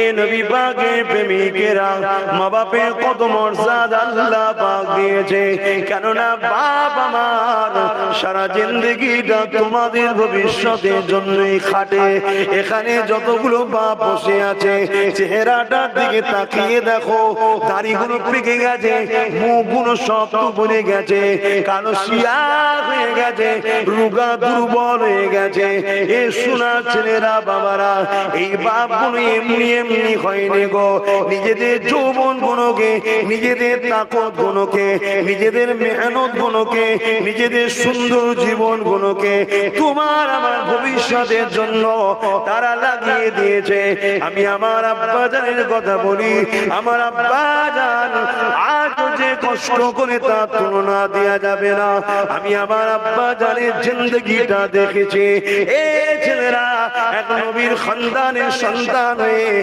এ নবী পাকের প্রেমিকেরা, মা বাপের কত মর্যাদা আল্লাহ পাক দিয়েছে। কেননা বাপ আমার সারা জিন্দেগিটা তোমাদের ভবিষ্যতের জন্যই খাটে। এখানে যতগুলো বাপ বসে আছে, চেহারাটার দিকে তাকিয়ে দেখো, দাড়িগুলো পেকে গেছে, মুখগুলো সব বনে গেছে, কালো শিয়া হয়ে গেছে, রোগা দুর্বল হয়ে গেছে। এ সোনা ছেলেরা, বাবারা, এই বাপগুলো এমনি এমনি হয়নি গো। নিজেদের যৌবন গুলোকে, নিজেদের তাকত গুলোকে, নিজেদের মেহনত গুলোকে, নিজেদের সুন্দর জীবন গুলোকে তোমার আমার ভবিষ্যতের জন্য তারা লাগিয়ে দিয়েছে। আমি আমার আব্বা জানের কথা বলি, আমার আব্বা জান আজ যে কষ্ট করে তার তুলনা দেয়া যাবে না। আমি আমার আব্বা জানের জিন্দগিটা দেখেছি। এ ছেলেরা এক নবীর খানদানের সন্তান হয়ে